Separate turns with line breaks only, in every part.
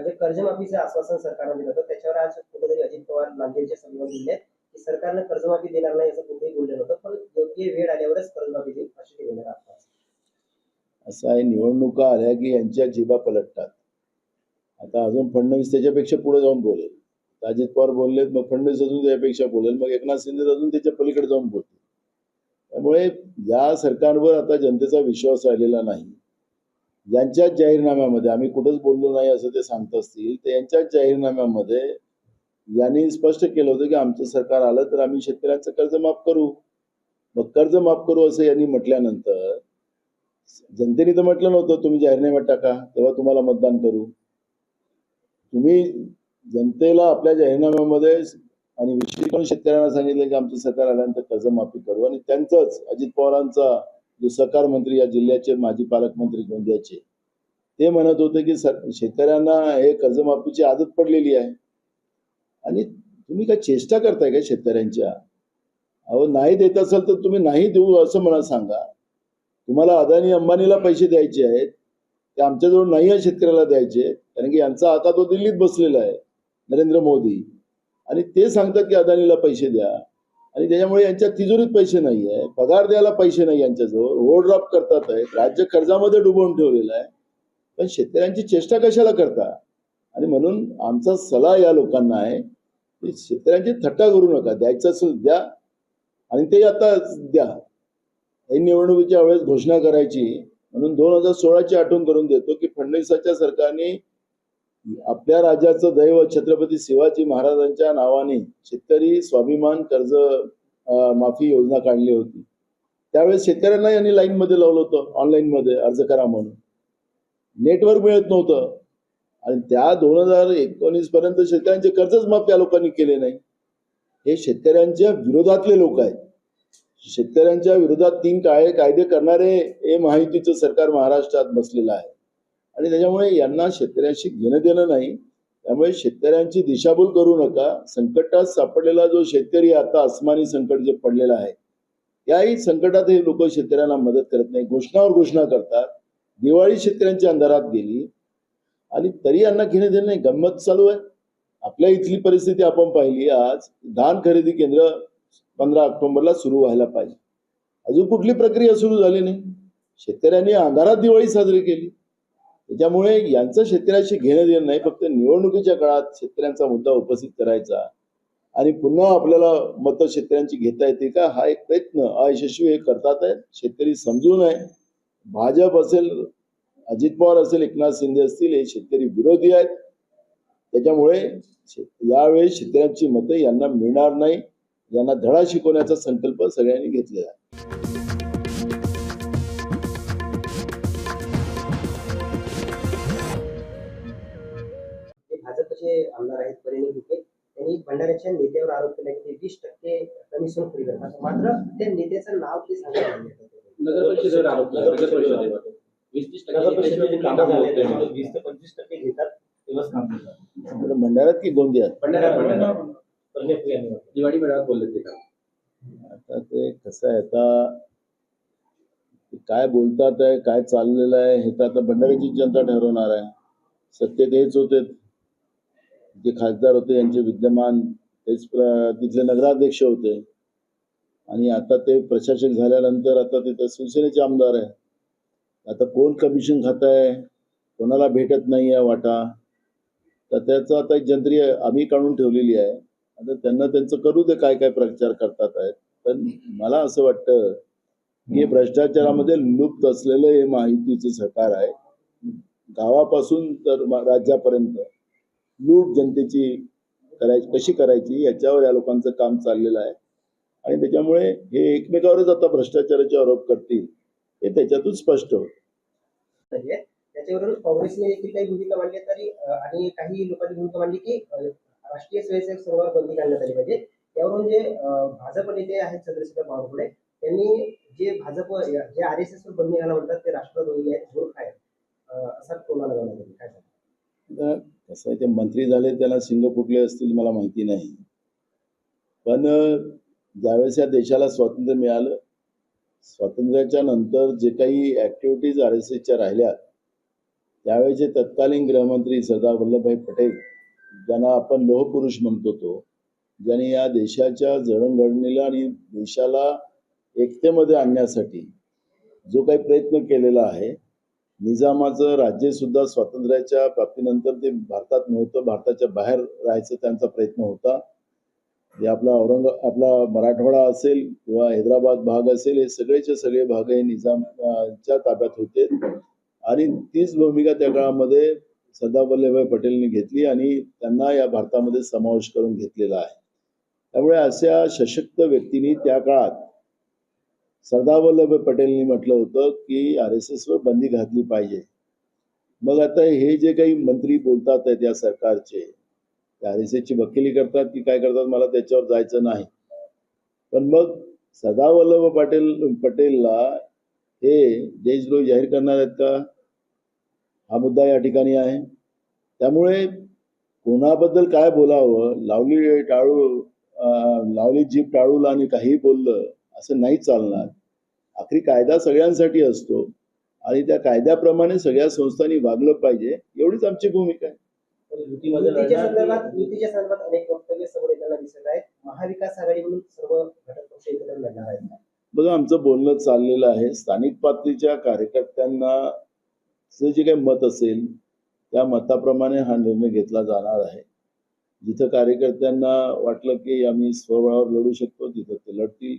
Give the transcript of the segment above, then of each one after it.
जे कर्जमाफीचं आश्वासन सरकारने दिलं होतं त्याच्यावर आज कुठेतरी अजित पवार नांदेडच्या सभेमध्ये दिले की सरकारनं कर्जमाफी देणार नाही असं कुठेही बोललं होतं, पण योग्य वेळ आल्यावरच कर्जमाफी देईल अशी ते बोलले आता.
असं आहे, निवडणुका आल्या की यांच्या जिभा पलटतात. आता अजून फडणवीस त्याच्यापेक्षा पुढे जाऊन बोलेल, अजित पवार बोललेत, मग फडणवीस अजून त्याच्यापेक्षा बोलेल, मग एकनाथ शिंदे अजून त्याच्या पलीकडे जाऊन बोलतील. त्यामुळे या सरकारवर आता जनतेचा विश्वास राहिलेला नाही. यांच्याच जाहीरनाम्यामध्ये, आम्ही कुठंच बोललो नाही असं ते सांगत असतील, तर यांच्याच जाहीरनाम्यामध्ये यांनी स्पष्ट केलं होतं की आमचं सरकार आलं तर आम्ही शेतकऱ्यांचं कर्ज माफ करू. मग कर्ज माफ करू असं यांनी म्हटल्यानंतर जनतेने तर म्हटलं नव्हतं तुम्ही जाहीरनाम्यात टाका तेव्हा तुम्हाला मतदान करू. तुम्ही जनतेला आपल्या जाहीरनाम्यामध्ये आणि विशेष करून शेतकऱ्यांना सांगितलं की आमचं सरकार आल्यानंतर कर्जमाफी करू. आणि त्यांचंच अजित पवारांचा जो सहकार मंत्री या जिल्ह्याचे माजी पालकमंत्री गोंदियाचे, ते म्हणत होते की शेतकऱ्यांना हे कर्जमाफीची आदत पडलेली आहे आणि तुम्ही काय चेष्टा करताय का शेतकऱ्यांच्या? अहो, नाही देत असाल तर तुम्ही नाही देऊ असं मला सांगा. तुम्हाला अदानी अंबानीला पैसे द्यायचे आहेत ते आमच्याजवळ नाही आहे शेतकऱ्याला द्यायचे, कारण की यांचा आता तो दिल्लीत बसलेला आहे नरेंद्र मोदी, आणि ते सांगतात की अदानीला पैसे द्या आणि त्याच्यामुळे यांच्या तिजोरीत पैसे नाही आहे, पगार द्यायला पैसे नाही यांच्याजवळ, ओव्हरड्राफ्ट करतात आहेत, राज्य कर्जामध्ये डुबवून ठेवलेलं आहे. पण शेतकऱ्यांची चेष्टा कशाला करता? आणि म्हणून आमचा सल्ला या लोकांना आहे की शेतकऱ्यांची थट्टा करू नका, द्यायचं असेल द्या आणि ते आता द्या. ही निवडणुकीच्या वेळेस घोषणा करायची म्हणून 2016ची आठवण करून देतो की फडणवीसाच्या सरकारने आपल्या राज्याचं दैव छत्रपती शिवाजी महाराजांच्या नावाने शेतकरी स्वाभिमान कर्ज माफी योजना काढली होती. त्यावेळेस शेतकऱ्यांना यांनी लाईन मध्ये लावलं होतं, ऑनलाईन मध्ये अर्ज करा म्हणून. नेटवर्क मिळत नव्हतं आणि त्या 2019 पर्यंत शेतकऱ्यांचे कर्जच माफ त्या लोकांनी केले नाही. हे शेतकऱ्यांच्या विरोधातले लोक आहेत. शेतकऱ्यांच्या विरोधात 3 काळे कायदे करणारे हे महायुतीचं सरकार महाराष्ट्रात बसलेलं आहे आणि त्याच्यामुळे यांना शेतकऱ्यांशी घेणं देणं नाही. त्यामुळे शेतकऱ्यांची दिशाभूल करू नका. संकटात सापडलेला जो शेतकरी आता आसमानी संकट जे पडलेलं आहे, त्याही संकटात हे लोक शेतकऱ्यांना मदत करत नाही, घोषणावर घोषणा करतात. दिवाळी शेतकऱ्यांच्या अंधारात गेली आणि तरी यांना घेणं देणं नाही. गंमत चालू आहे. आपल्या इथली परिस्थिती आपण पाहिली. आज धान खरेदी केंद्र 15 ऑक्टोबरला सुरू व्हायला पाहिजे, अजून कुठली प्रक्रिया सुरू झाली नाही. शेतकऱ्यांनी अंधारात दिवाळी साजरी केली. त्याच्यामुळे यांचं शेतकऱ्याशी घेणं देणं नाही. फक्त निवडणुकीच्या काळात शेतकऱ्यांचा मुद्दा उपस्थित करायचा आणि पुन्हा आपल्याला मतं शेतकऱ्यांची घेता येते का, हा एक प्रयत्न अयशस्वी हे करतात आहेत. शेतकरी समजू नये. भाजप असेल, अजित पवार असेल, एकनाथ शिंदे असतील, हे शेतकरी विरोधी आहेत. त्याच्यामुळे यावेळी शेतकऱ्यांची मतं यांना मिळणार नाही. यांना धडा शिकवण्याचा संकल्प सगळ्यांनी घेतलेला आहे.
भाजपचे आमदार आहेत परिणय फुके, त्यांनी भंडाऱ्याच्या नेत्यावर आरोप केला की 20% कमिशन फ्री करतात, मात्र त्या नेत्याचं नाव ते सांगितलं नाही.
नगर परिषदेवर आरोप केला. नगर परिषदेवर 20% काम होते, 20 ते 25% घेतात तेव्हाच काम होतं.
भंडाऱ्यात की गोंदियात?
भंडाऱ्यात दिवाळी मेळाव्यात बोलले ते का?
आता ते कसं आहे, आता काय बोलतात आहे, काय चाललेलं आहे हे तर आता भंडाऱ्याची जनता ठरवणार आहे. सत्तेत हेच होते, जे खासदार होते यांचे विद्यमान तेच तिथले नगराध्यक्ष होते आणि आता ते प्रशासक झाल्यानंतर आता तिथं शिवसेनेचे आमदार आहे. आता कोण कमिशन खात आहे, कोणाला भेटत नाही आहे वाटा, तर त्याचं आता एक जंत्री आम्ही काढून ठेवलेली आहे. आता त्यांना त्यांचं करू दे, काय काय प्रचार करतात आहेत. पण मला असं वाटतं की भ्रष्टाचारामध्ये लुप्त असलेलं हे महायुतीचं सरकार आहे. गावापासून तर राज्यापर्यंत लूट जनतेची कशी करायची याच्यावर या लोकांचं काम चाललेलं आहे आणि त्याच्यामुळे हे एकमेकावरच आता भ्रष्टाचाराचे आरोप करतील हे त्याच्यातून स्पष्ट होतं.
त्याच्यावरून काँग्रेसने देखील काही भूमिका मांडली तरी आणि काही लोकांनी भूमिका मांडली की राष्ट्रीय स्वयंसेवक संघावर बंदी घालण्यात आली पाहिजे. त्यावरून जे भाजप नेते आहेत चंद्रशेखर बावनकुळे त्यांनी जे भाजप जे RSS वर बंदी घाला म्हणतात ते राष्ट्रद्रोही आहेत, मूर्ख आहेत असा टोला लगावला गेला. काय सांगता?
कसं आहे, ते मंत्री झाले त्यांना शिंग फुटले असतील मला माहिती नाही, पण ज्यावेळेस या देशाला स्वातंत्र्य मिळालं, स्वातंत्र्याच्या नंतर जे काही ऍक्टिव्हिटीज RSSच्या राहिल्या त्यावेळेचे तत्कालीन गृहमंत्री सरदार वल्लभभाई पटेल, ज्यांना आपण लोहपुरुष म्हणतो, तो ज्यांनी या देशाच्या जडणघडणीला आणि देशाला एकतेमध्ये आणण्यासाठी जो काही प्रयत्न केलेला आहे, निजामाचं राज्य सुद्धा स्वातंत्र्याच्या प्राप्तीनंतर ते भारतात नव्हतं, भारताच्या बाहेर राहायचा त्यांचा प्रयत्न होता. हे आपला मराठवाडा असेल किंवा हैदराबाद भाग असेल, हे सगळेचे सगळे भाग हे निजामच्या ताब्यात होते आणि तीच भूमिका त्या काळामध्ये सरदार वल्लभभाई पटेलने घेतली आणि त्यांना या भारतामध्ये समावेश करून घेतलेला आहे. त्यामुळे अशा सशक्त व्यक्तींनी त्या काळात सरदार वल्लभभाई पटेलनी म्हटलं होतं की RSS वर बंदी घातली पाहिजे. मग आता हे जे काही मंत्री बोलतात आहेत या सरकारचे, RSS ची वकिली करतात की काय करतात मला त्याच्यावर जायचं नाही, पण मग सरदार वल्लभभाई पटेलला हे देशद्रोही जाहीर करणार आहेत का, हा मुद्दा या ठिकाणी आहे. त्यामुळे कोणाबद्दल काय बोलावं, लावली जीभ टाळूला आणि काही बोललं असं नाही चालणार. आखरी कायदा सगळ्यांसाठी असतो आणि त्या कायद्याप्रमाणे सगळ्या संस्थांनी वागलं पाहिजे, एवढीच आमची भूमिका आहे.
युतीच्या संदर्भात अनेक वक्तव्य समोर येताना दिसत आहेत. महाविकास आघाडी म्हणून सर्व घटक पक्ष एकत्र लढणार आहेत.
बघा, आमचं बोलणं चाललेलं आहे. स्थानिक पातळीच्या कार्यकर्त्यांना जे काही मत असेल त्या मताप्रमाणे हा निर्णय घेतला जाणार आहे. जिथं कार्यकर्त्यांना वाटलं की आम्ही स्वबळावर लढू शकतो तिथं ते लढतील.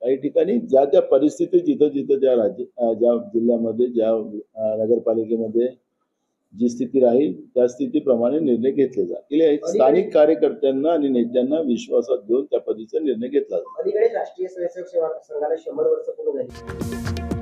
काही ठिकाणी ज्या त्या परिस्थितीत जिथं ज्या जिल्ह्यामध्ये ज्या नगरपालिकेमध्ये जी स्थिती राहील त्या स्थितीप्रमाणे निर्णय घेतले जातील. स्थानिक कार्यकर्त्यांना आणि नेत्यांना विश्वासात घेऊन त्या पद्धतीचा निर्णय घेतला जाईल.
अलीकडे राष्ट्रीय स्वयंसेवक सेवा संघाला 100 वर्ष पूर्ण झाली.